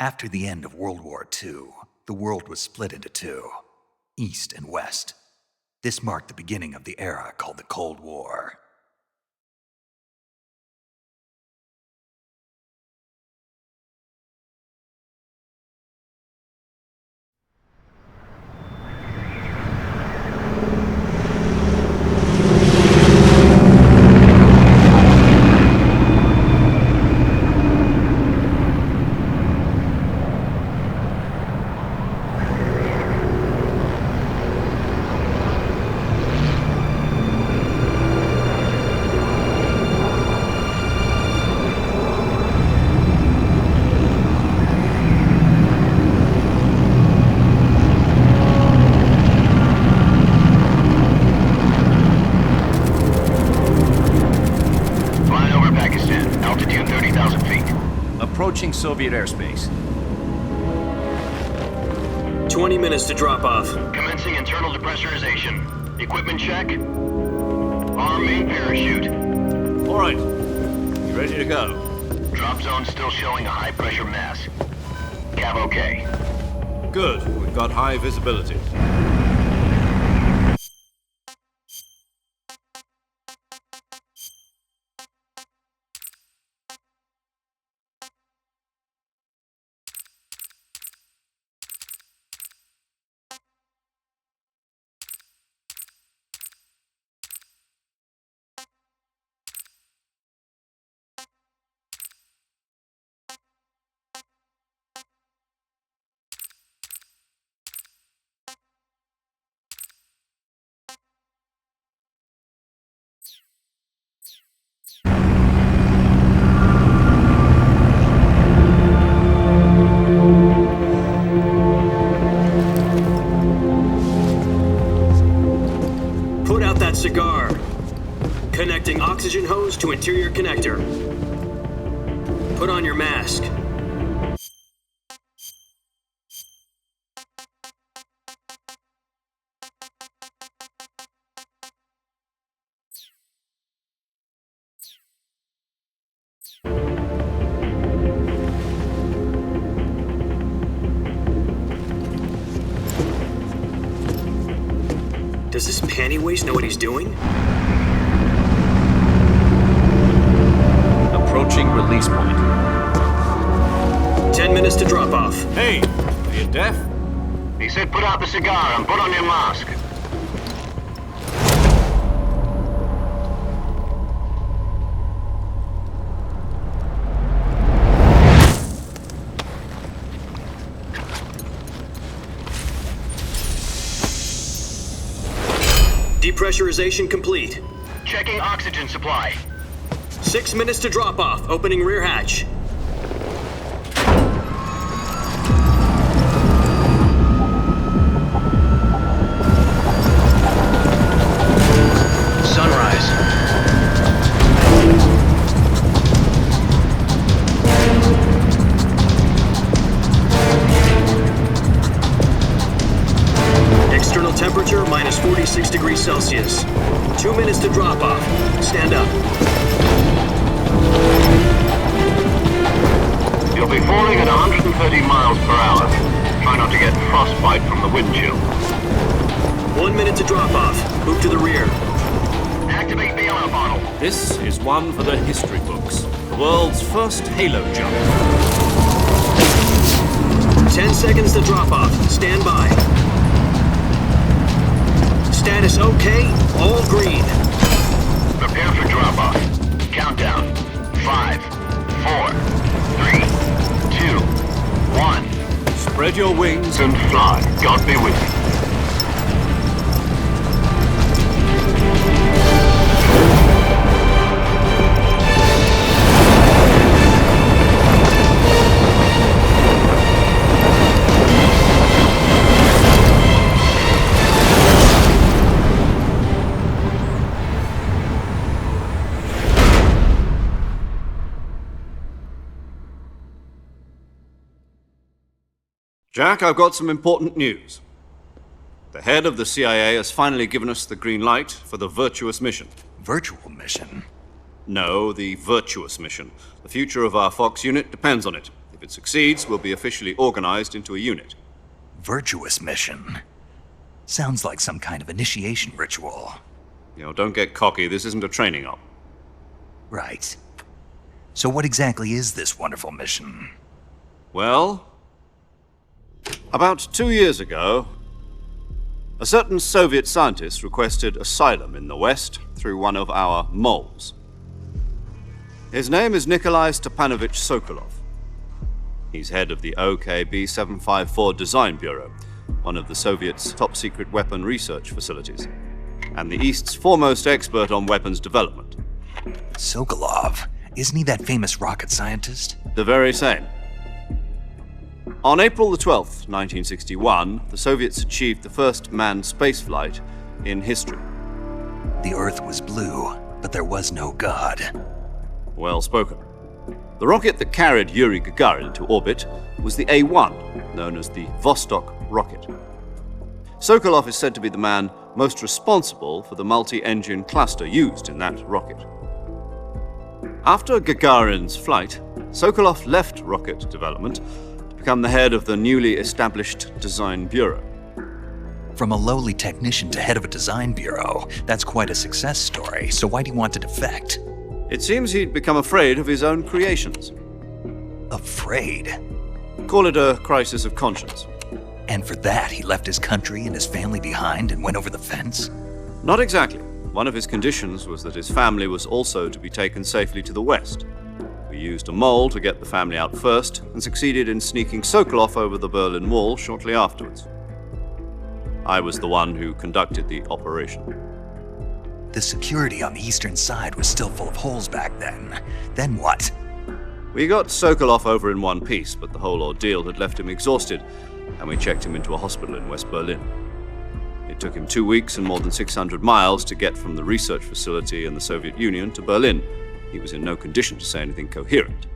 After the end of World War II, the world was split into two, East and West. This marked the beginning of the era called the Cold War. Approaching Soviet airspace. 20 minutes to drop off. Commencing internal depressurization. Equipment check. Arm main parachute. All right. You ready to go? Drop zone still showing a high pressure mass. Cav okay. Good. We've got high visibility. Put out that cigar. Connecting oxygen hose to interior connector. Put on your mask. Does this panty waste know what he's doing? Approaching release point. 10 minutes to drop off. Hey, are you deaf? He said put out the cigar and put on your mask. Depressurization complete. Checking oxygen supply. 6 minutes to drop off. Opening rear hatch. Sunrise. External temperature minus 46 degrees Celsius. 2 minutes to drop off. Stand up. You'll be falling at 130 miles per hour. Try not to get frostbite from the wind chill. 1 minute to drop off. Move to the rear. Activate the oil bottle. This is one for the history books. The world's first halo jump. 10 seconds to drop off. Stand by. Status okay. All green. Prepare for drop-off. Countdown. 5, 4, 3, 2, 1. Spread your wings And fly. God be with you. Jack, I've got some important news. The head of the CIA has finally given us the green light for the virtuous mission. Virtual mission? No, the virtuous mission. The future of our Fox unit depends on it. If it succeeds, we'll be officially organized into a unit. Virtuous mission. Sounds like some kind of initiation ritual. Don't get cocky. This isn't a training op. Right. So what exactly is this wonderful mission? Well, about 2 years ago, a certain Soviet scientist requested asylum in the West through one of our moles. His name is Nikolai Stepanovich Sokolov. He's head of the OKB 754 Design Bureau, one of the Soviets' top-secret weapon research facilities, and the East's foremost expert on weapons development. Sokolov? Isn't he that famous rocket scientist? The very same. On April the 12th, 1961, the Soviets achieved the first manned spaceflight in history. The Earth was blue, but there was no God. Well spoken. The rocket that carried Yuri Gagarin into orbit was the A-1, known as the Vostok rocket. Sokolov is said to be the man most responsible for the multi-engine cluster used in that rocket. After Gagarin's flight, Sokolov left rocket development to become the head of the newly established Design Bureau. From a lowly technician to head of a design bureau, that's quite a success story, so why do you want to defect? It seems he'd become afraid of his own creations. Afraid? Call it a crisis of conscience. And for that, he left his country and his family behind and went over the fence? Not exactly. One of his conditions was that his family was also to be taken safely to the West. We used a mole to get the family out first and succeeded in sneaking Sokolov over the Berlin Wall shortly afterwards. I was the one who conducted the operation. The security on the eastern side was still full of holes back then. Then what? We got Sokolov over in one piece, but the whole ordeal had left him exhausted, and we checked him into a hospital in West Berlin. It took him 2 weeks and more than 600 miles to get from the research facility in the Soviet Union to Berlin. He was in no condition to say anything coherent.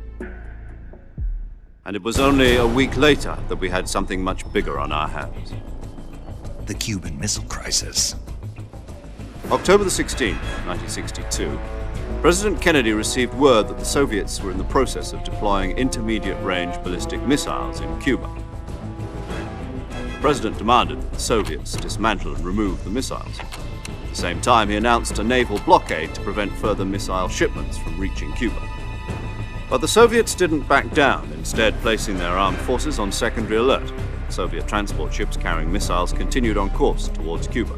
And it was only a week later that we had something much bigger on our hands. The Cuban Missile Crisis. October the 16th, 1962, President Kennedy received word that the Soviets were in the process of deploying intermediate-range ballistic missiles in Cuba. The President demanded that the Soviets dismantle and remove the missiles. At the same time, he announced a naval blockade to prevent further missile shipments from reaching Cuba. But the Soviets didn't back down, instead placing their armed forces on secondary alert. Soviet transport ships carrying missiles continued on course towards Cuba.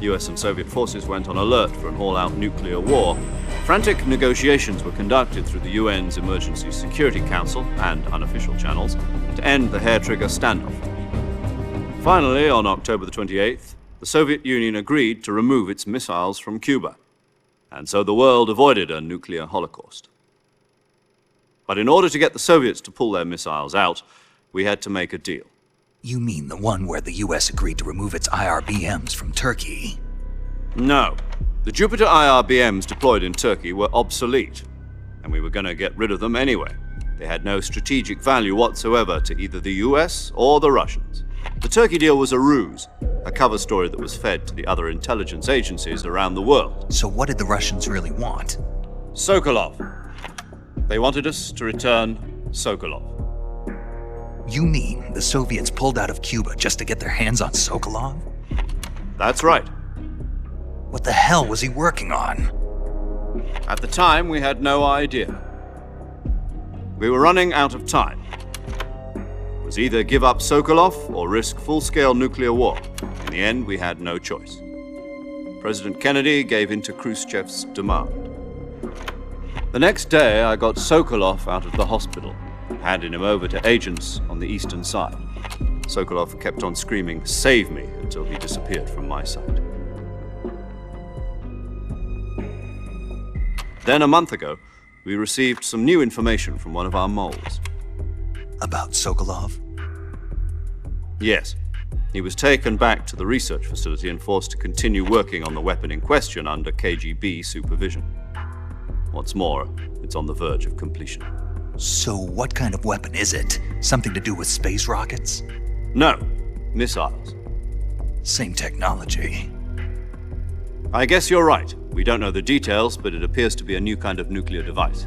US and Soviet forces went on alert for an all-out nuclear war. Frantic negotiations were conducted through the UN's Emergency Security Council and unofficial channels to end the hair-trigger standoff. Finally, on October the 28th, the Soviet Union agreed to remove its missiles from Cuba, and so the world avoided a nuclear holocaust. But in order to get the Soviets to pull their missiles out, we had to make a deal. You mean the one where the US agreed to remove its IRBMs from Turkey? No. The Jupiter IRBMs deployed in Turkey were obsolete, and we were going to get rid of them anyway. They had no strategic value whatsoever to either the US or the Russians. The Turkey deal was a ruse, a cover story that was fed to the other intelligence agencies around the world. So what did the Russians really want? Sokolov. They wanted us to return Sokolov. You mean the Soviets pulled out of Cuba just to get their hands on Sokolov? That's right. What the hell was he working on? At the time, we had no idea. We were running out of time. It was either give up Sokolov or risk full-scale nuclear war. In the end, we had no choice. President Kennedy gave in to Khrushchev's demand. The next day, I got Sokolov out of the hospital, handing him over to agents on the eastern side. Sokolov kept on screaming, "Save me," until he disappeared from my sight. Then a month ago, we received some new information from one of our moles. About Sokolov? Yes. He was taken back to the research facility and forced to continue working on the weapon in question under KGB supervision. What's more, it's on the verge of completion. So what kind of weapon is it? Something to do with space rockets? No, missiles. Same technology. I guess you're right. We don't know the details, but it appears to be a new kind of nuclear device.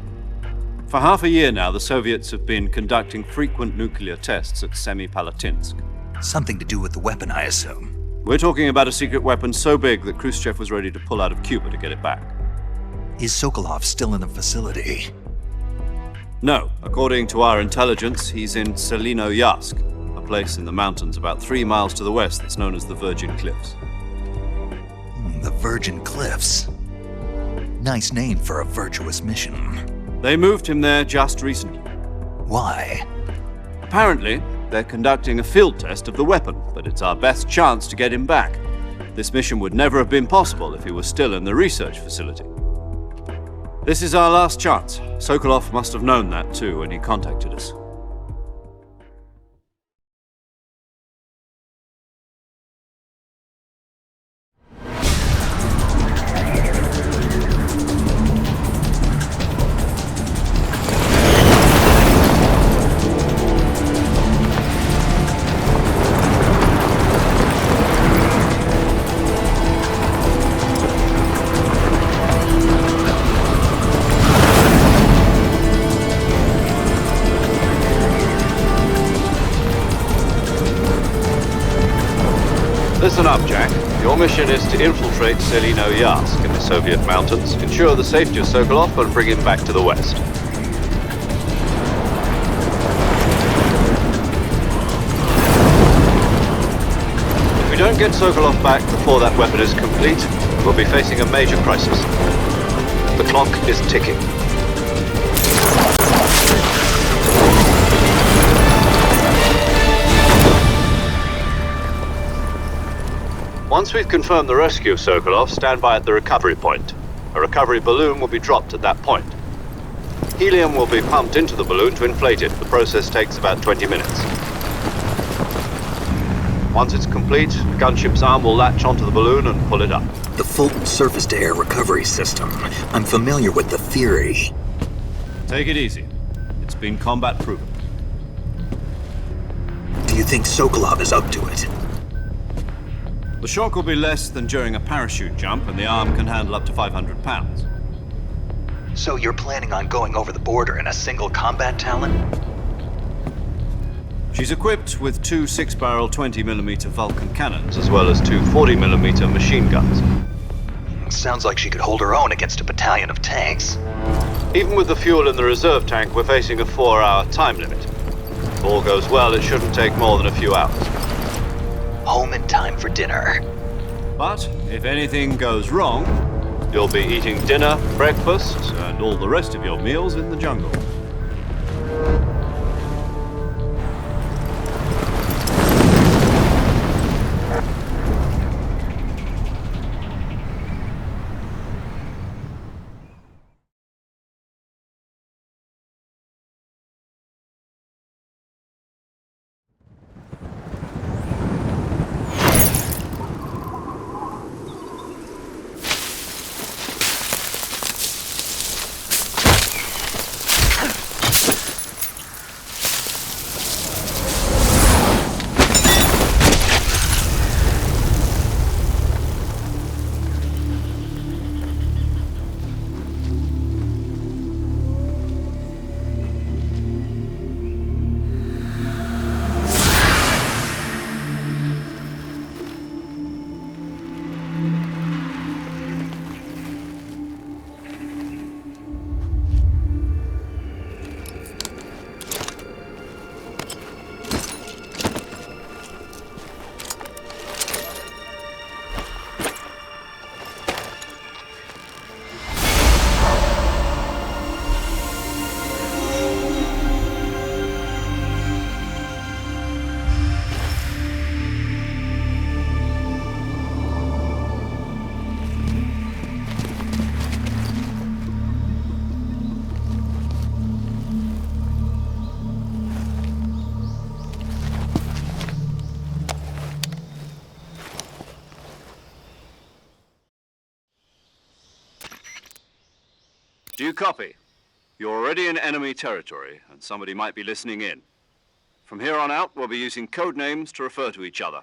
For half a year now, the Soviets have been conducting frequent nuclear tests at Semipalatinsk. Something to do with the weapon, I assume. We're talking about a secret weapon so big that Khrushchev was ready to pull out of Cuba to get it back. Is Sokolov still in the facility? No, according to our intelligence, he's in Selinoyarsk, a place in the mountains about 3 miles to the west that's known as the Virgin Cliffs. The Virgin Cliffs. Nice name for a virtuous mission. They moved him there just recently. Why? Apparently, they're conducting a field test of the weapon, but it's our best chance to get him back. This mission would never have been possible if he was still in the research facility. This is our last chance. Sokolov must have known that too when he contacted us. Listen up, Jack. Your mission is to infiltrate Selinoyarsk in the Soviet mountains, ensure the safety of Sokolov, and bring him back to the west. If we don't get Sokolov back before that weapon is complete, we'll be facing a major crisis. The clock is ticking. Once we've confirmed the rescue of Sokolov, stand by at the recovery point. A recovery balloon will be dropped at that point. Helium will be pumped into the balloon to inflate it. The process takes about 20 minutes. Once it's complete, the gunship's arm will latch onto the balloon and pull it up. The Fulton surface-to-air recovery system. I'm familiar with the theory. Take it easy. It's been combat proven. Do you think Sokolov is up to it? The shock will be less than during a parachute jump, and the arm can handle up to 500 pounds. So you're planning on going over the border in a single combat Talon? She's equipped with 2 6-barrel 20mm Vulcan cannons, as well as 2 40mm machine guns. Sounds like she could hold her own against a battalion of tanks. Even with the fuel in the reserve tank, we're facing a 4-hour time limit. If all goes well, it shouldn't take more than a few hours. Home in time for dinner. But if anything goes wrong, you'll be eating dinner, breakfast, and all the rest of your meals in the jungle. Do you copy? You're already in enemy territory, and somebody might be listening in. From here on out, we'll be using code names to refer to each other.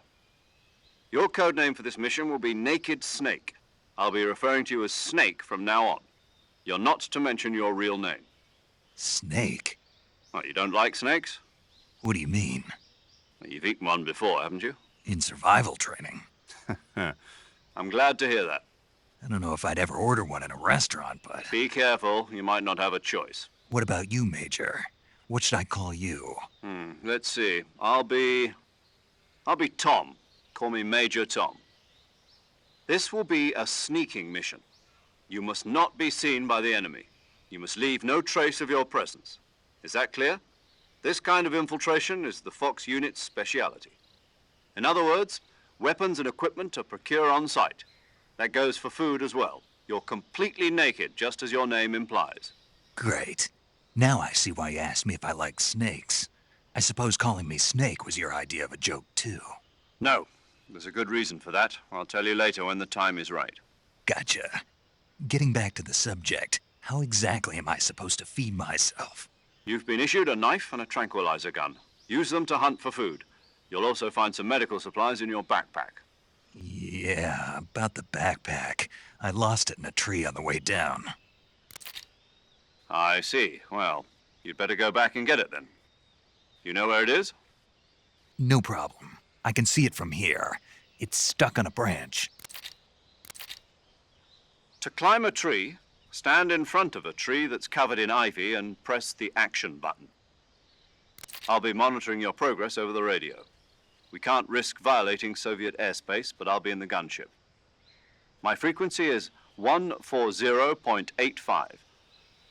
Your code name for this mission will be Naked Snake. I'll be referring to you as Snake from now on. You're not to mention your real name. Snake? What, you don't like snakes? What do you mean? Well, you've eaten one before, haven't you? In survival training? I'm glad to hear that. I don't know if I'd ever order one in a restaurant, but... Be careful, you might not have a choice. What about you, Major? What should I call you? Let's see. I'll be Tom. Call me Major Tom. This will be a sneaking mission. You must not be seen by the enemy. You must leave no trace of your presence. Is that clear? This kind of infiltration is the Fox unit's speciality. In other words, weapons and equipment are procured on site. That goes for food as well. You're completely naked, just as your name implies. Great. Now I see why you asked me if I like snakes. I suppose calling me Snake was your idea of a joke, too. No, there's a good reason for that. I'll tell you later when the time is right. Gotcha. Getting back to the subject, how exactly am I supposed to feed myself? You've been issued a knife and a tranquilizer gun. Use them to hunt for food. You'll also find some medical supplies in your backpack. Yeah, about the backpack. I lost it in a tree on the way down. I see. Well, you'd better go back and get it then. You know where it is? No problem. I can see it from here. It's stuck on a branch. To climb a tree, stand in front of a tree that's covered in ivy and press the action button. I'll be monitoring your progress over the radio. We can't risk violating Soviet airspace, but I'll be in the gunship. My frequency is 140.85.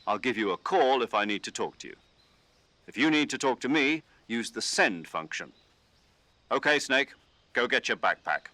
I'll give you a call if I need to talk to you. If you need to talk to me, use the send function. Okay, Snake, go get your backpack.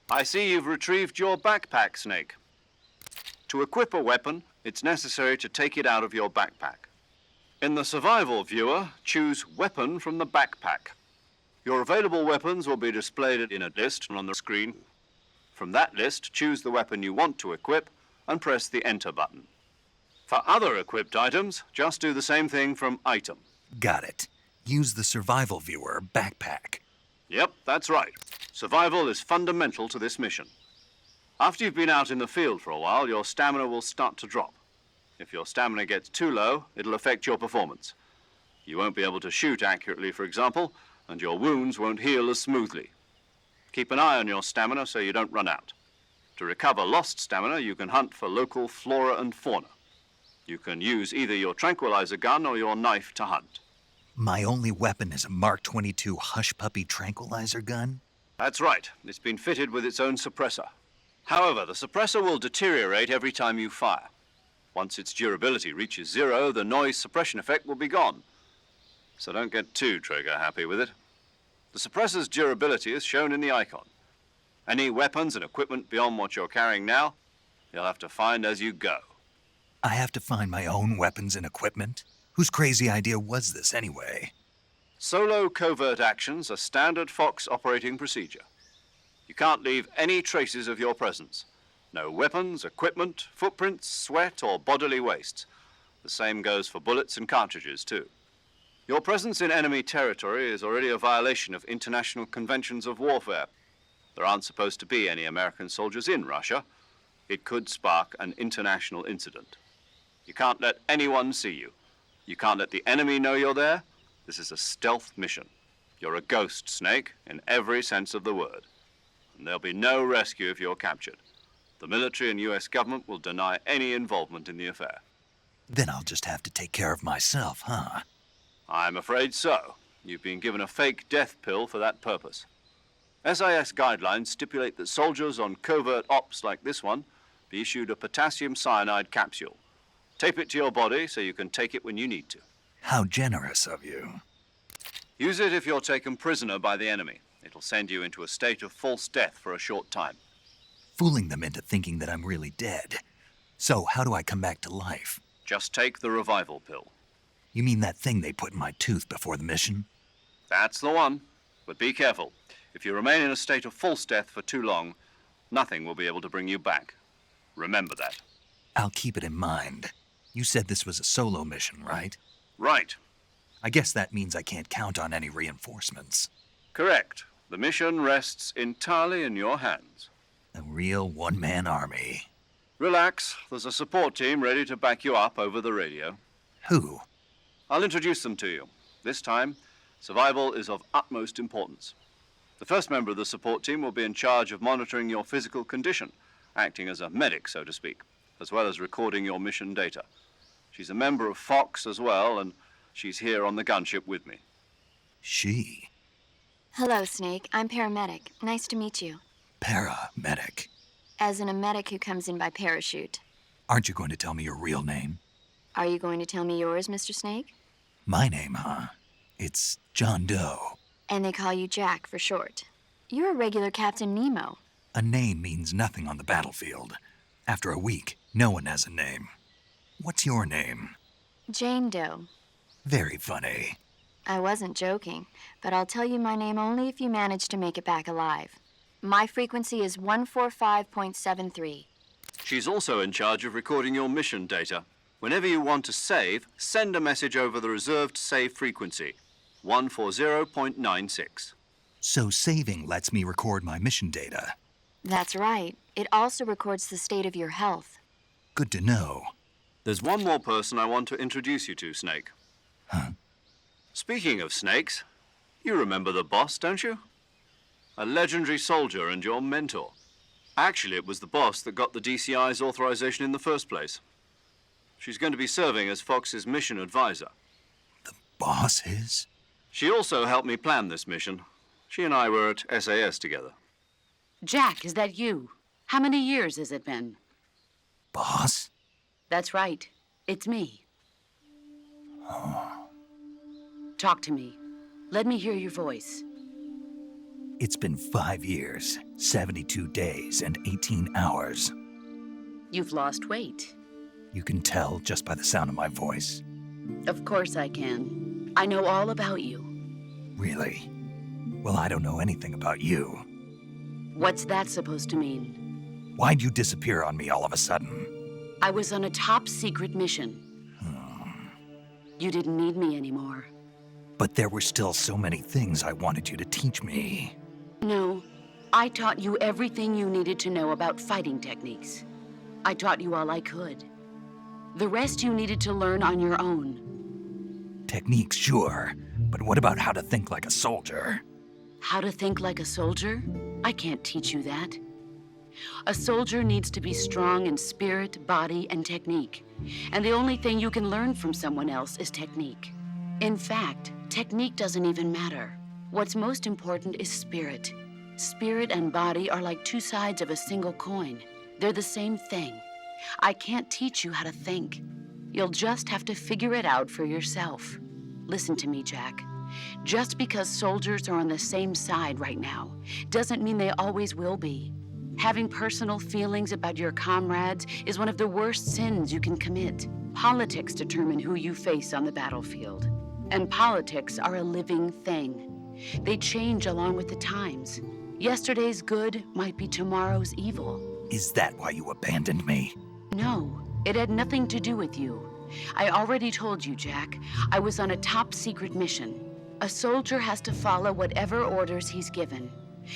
I see you've retrieved your backpack, Snake. To equip a weapon, it's necessary to take it out of your backpack. In the survival viewer, choose Weapon from the backpack. Your available weapons will be displayed in a list on the screen. From that list, choose the weapon you want to equip and press the Enter button. For other equipped items, just do the same thing from Item. Got it. Use the survival viewer backpack. Yep, that's right. Survival is fundamental to this mission. After you've been out in the field for a while, your stamina will start to drop. If your stamina gets too low, it'll affect your performance. You won't be able to shoot accurately, for example, and your wounds won't heal as smoothly. Keep an eye on your stamina so you don't run out. To recover lost stamina, you can hunt for local flora and fauna. You can use either your tranquilizer gun or your knife to hunt. My only weapon is a Mark 22 Hush Puppy tranquilizer gun? That's right. It's been fitted with its own suppressor. However, the suppressor will deteriorate every time you fire. Once its durability reaches zero, the noise suppression effect will be gone. So don't get too trigger-happy with it. The suppressor's durability is shown in the icon. Any weapons and equipment beyond what you're carrying now, you'll have to find as you go. I have to find my own weapons and equipment? Whose crazy idea was this, anyway? Solo covert actions are standard Fox operating procedure. You can't leave any traces of your presence. No weapons, equipment, footprints, sweat, or bodily waste. The same goes for bullets and cartridges, too. Your presence in enemy territory is already a violation of international conventions of warfare. There aren't supposed to be any American soldiers in Russia. It could spark an international incident. You can't let anyone see you. You can't let the enemy know you're there. This is a stealth mission. You're a ghost, Snake, in every sense of the word. And there'll be no rescue if you're captured. The military and U.S. government will deny any involvement in the affair. Then I'll just have to take care of myself, huh? I'm afraid so. You've been given a fake death pill for that purpose. SAS guidelines stipulate that soldiers on covert ops like this one be issued a potassium cyanide capsule. Tape it to your body so you can take it when you need to. How generous of you. Use it if you're taken prisoner by the enemy. It'll send you into a state of false death for a short time. Fooling them into thinking that I'm really dead. So, how do I come back to life? Just take the revival pill. You mean that thing they put in my tooth before the mission? That's the one. But be careful. If you remain in a state of false death for too long, nothing will be able to bring you back. Remember that. I'll keep it in mind. You said this was a solo mission, right? Right. I guess that means I can't count on any reinforcements. Correct. The mission rests entirely in your hands. A real one-man army. Relax. There's a support team ready to back you up over the radio. Who? I'll introduce them to you. This time, survival is of utmost importance. The first member of the support team will be in charge of monitoring your physical condition, acting as a medic, so to speak, as well as recording your mission data. She's a member of Fox as well, and she's here on the gunship with me. She? Hello, Snake. I'm paramedic. Nice to meet you. Paramedic. As in a medic who comes in by parachute. Aren't you going to tell me your real name? Are you going to tell me yours, Mr. Snake? My name, huh? It's John Doe. And they call you Jack for short. You're a regular Captain Nemo. A name means nothing on the battlefield. After a week, no one has a name. What's your name? Jane Doe. Very funny. I wasn't joking, but I'll tell you my name only if you manage to make it back alive. My frequency is 145.73. She's also in charge of recording your mission data. Whenever you want to save, send a message over the reserved save frequency, 140.96. So saving lets me record my mission data. That's right. It also records the state of your health. Good to know. There's one more person I want to introduce you to, Snake. Huh? Speaking of snakes, you remember the boss, don't you? A legendary soldier and your mentor. Actually, it was the boss that got the DCI's authorization in the first place. She's going to be serving as Fox's mission advisor. The boss is? She also helped me plan this mission. She and I were at SAS together. Jack, is that you? How many years has it been? Boss? That's right. It's me. Talk to me. Let me hear your voice. It's been 5 years, 72 days, and 18 hours. You've lost weight. You can tell just by the sound of my voice. Of course I can. I know all about you. Really? Well, I don't know anything about you. What's that supposed to mean? Why'd you disappear on me all of a sudden? I was on a top secret mission. You didn't need me anymore. But there were still so many things I wanted you to teach me. No, I taught you everything you needed to know about fighting techniques. I taught you all I could. The rest you needed to learn on your own. Techniques, sure. But what about how to think like a soldier? How to think like a soldier? I can't teach you that. A soldier needs to be strong in spirit, body, and technique. And the only thing you can learn from someone else is technique. In fact, technique doesn't even matter. What's most important is spirit. Spirit and body are like two sides of a single coin. They're the same thing. I can't teach you how to think. You'll just have to figure it out for yourself. Listen to me, Jack. Just because soldiers are on the same side right now doesn't mean they always will be. Having personal feelings about your comrades is one of the worst sins you can commit. Politics determine who you face on the battlefield. And politics are a living thing. They change along with the times. Yesterday's good might be tomorrow's evil. Is that why you abandoned me? No, it had nothing to do with you. I already told you, Jack. I was on a top secret mission. A soldier has to follow whatever orders he's given.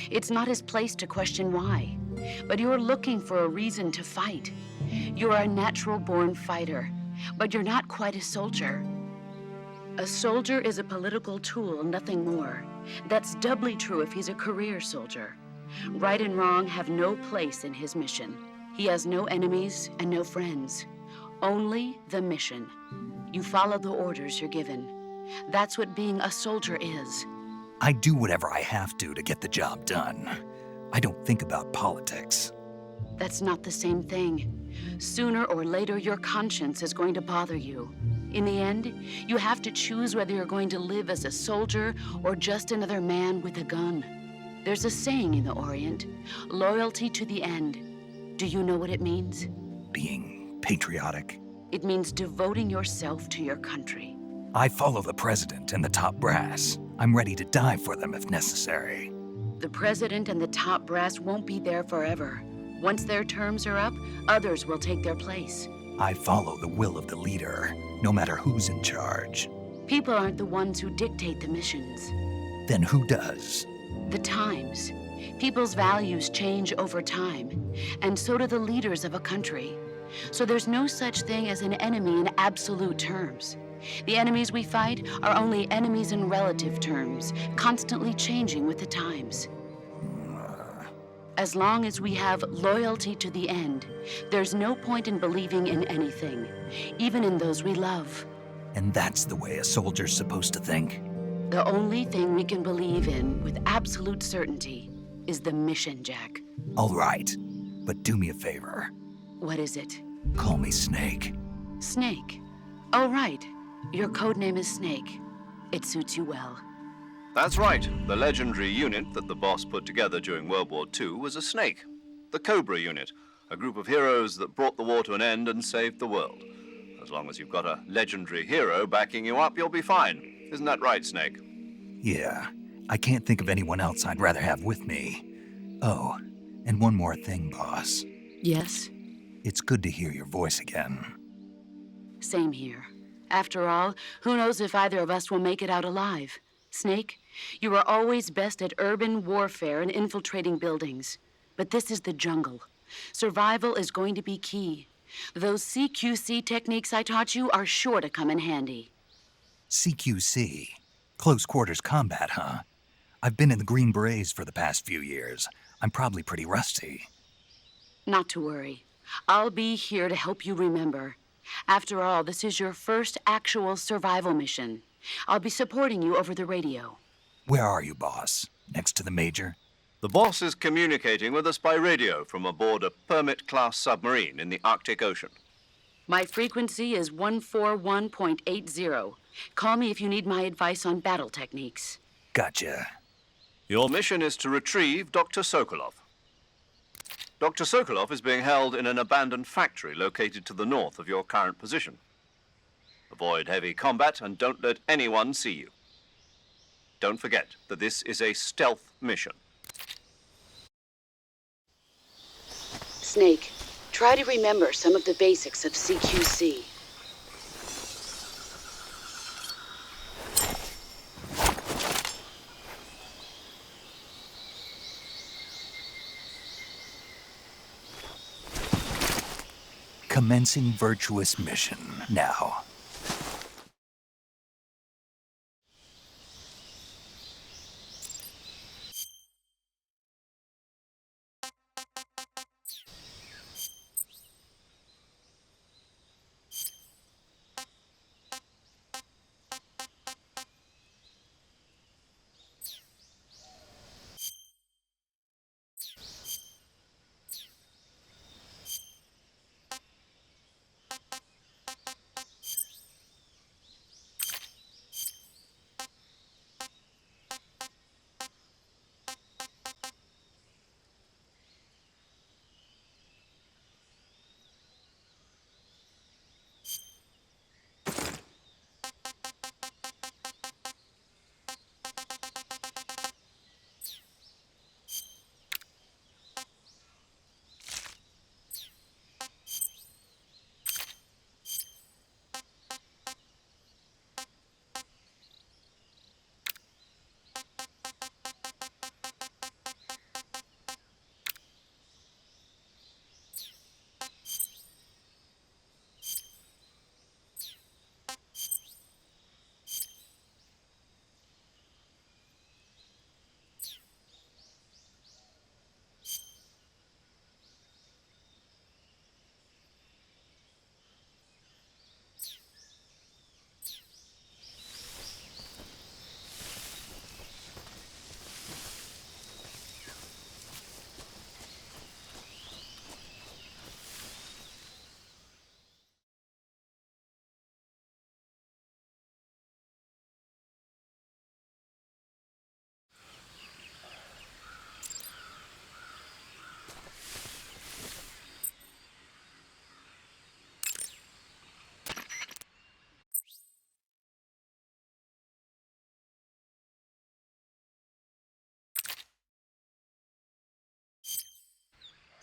It's not his place to question why. But you're looking for a reason to fight. You're a natural-born fighter, but you're not quite a soldier. A soldier is a political tool, nothing more. That's doubly true if he's a career soldier. Right and wrong have no place in his mission. He has no enemies and no friends. Only the mission. You follow the orders you're given. That's what being a soldier is. I do whatever I have to get the job done. I don't think about politics. That's not the same thing. Sooner or later, your conscience is going to bother you. In the end, you have to choose whether you're going to live as a soldier or just another man with a gun. There's a saying in the Orient, loyalty to the end. Do you know what it means? Being patriotic. It means devoting yourself to your country. I follow the president and the top brass. I'm ready to die for them if necessary. The president and the top brass won't be there forever. Once their terms are up, others will take their place. I follow the will of the leader, no matter who's in charge. People aren't the ones who dictate the missions. Then who does? The times. People's values change over time, and so do the leaders of a country. So there's no such thing as an enemy in absolute terms. The enemies we fight are only enemies in relative terms, constantly changing with the times. As long as we have loyalty to the end, there's no point in believing in anything, even in those we love. And that's the way a soldier's supposed to think? The only thing we can believe in with absolute certainty is the mission, Jack. All right, but do me a favor. What is it? Call me Snake. Snake. Oh, right. Your code name is Snake. It suits you well. That's right. The legendary unit that the boss put together during World War II was a snake. The Cobra unit, a group of heroes that brought the war to an end and saved the world. As long as you've got a legendary hero backing you up, you'll be fine. Isn't that right, Snake? Yeah, I can't think of anyone else I'd rather have with me. Oh, and one more thing, boss. Yes? It's good to hear your voice again. Same here. After all, who knows if either of us will make it out alive? Snake, you are always best at urban warfare and infiltrating buildings. But this is the jungle. Survival is going to be key. Those CQC techniques I taught you are sure to come in handy. CQC? Close quarters combat, huh? I've been in the Green Berets for the past few years. I'm probably pretty rusty. Not to worry. I'll be here to help you remember. After all, this is your first actual survival mission. I'll be supporting you over the radio. Where are you, boss? Next to the Major? The boss is communicating with us by radio from aboard a Permit-class submarine in the Arctic Ocean. My frequency is 141.80. Call me if you need my advice on battle techniques. Gotcha. Your mission is to retrieve Dr. Sokolov. Dr. Sokolov is being held in an abandoned factory located to the north of your current position. Avoid heavy combat and don't let anyone see you. Don't forget that this is a stealth mission. Snake, try to remember some of the basics of CQC. Commencing virtuous mission now.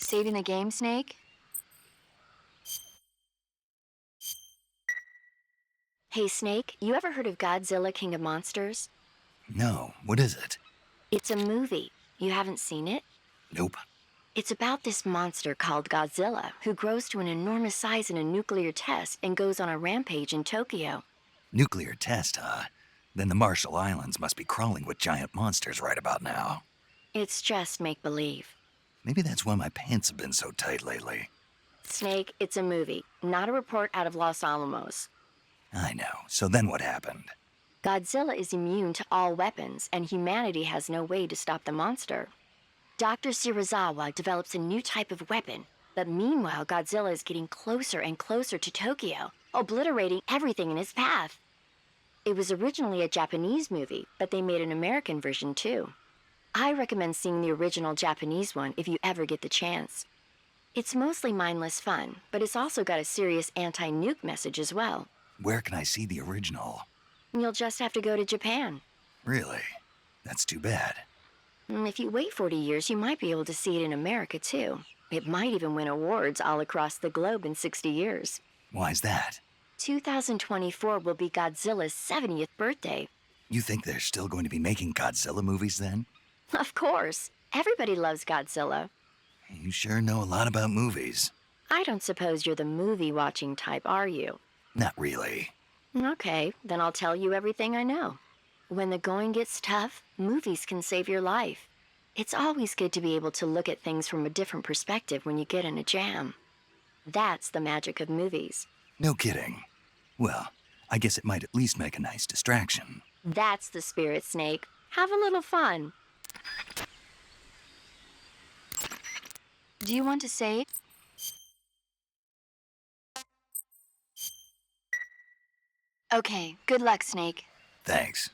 Saving the game, Snake? Hey, Snake, you ever heard of Godzilla, King of Monsters? No, what is it? It's a movie. You haven't seen it? Nope. It's about this monster called Godzilla, who grows to an enormous size in a nuclear test and goes on a rampage in Tokyo. Nuclear test, huh? Then the Marshall Islands must be crawling with giant monsters right about now. It's just make-believe. Maybe that's why my pants have been so tight lately. Snake, it's a movie, not a report out of Los Alamos. I know. So then what happened? Godzilla is immune to all weapons, and humanity has no way to stop the monster. Dr. Shirazawa develops a new type of weapon, but meanwhile Godzilla is getting closer and closer to Tokyo, obliterating everything in his path. It was originally a Japanese movie, but they made an American version too. I recommend seeing the original Japanese one if you ever get the chance. It's mostly mindless fun, but it's also got a serious anti-nuke message as well. Where can I see the original? You'll just have to go to Japan. Really? That's too bad. If you wait 40 years, you might be able to see it in America too. It might even win awards all across the globe in 60 years. Why's that? 2024 will be Godzilla's 70th birthday. You think they're still going to be making Godzilla movies then? Of course. Everybody loves Godzilla. You sure know a lot about movies. I don't suppose you're the movie-watching type, are you? Not really. Okay, then I'll tell you everything I know. When the going gets tough, movies can save your life. It's always good to be able to look at things from a different perspective when you get in a jam. That's the magic of movies. No kidding. Well, I guess it might at least make a nice distraction. That's the spirit, Snake. Have a little fun. Do you want to save? Okay, good luck, Snake. Thanks.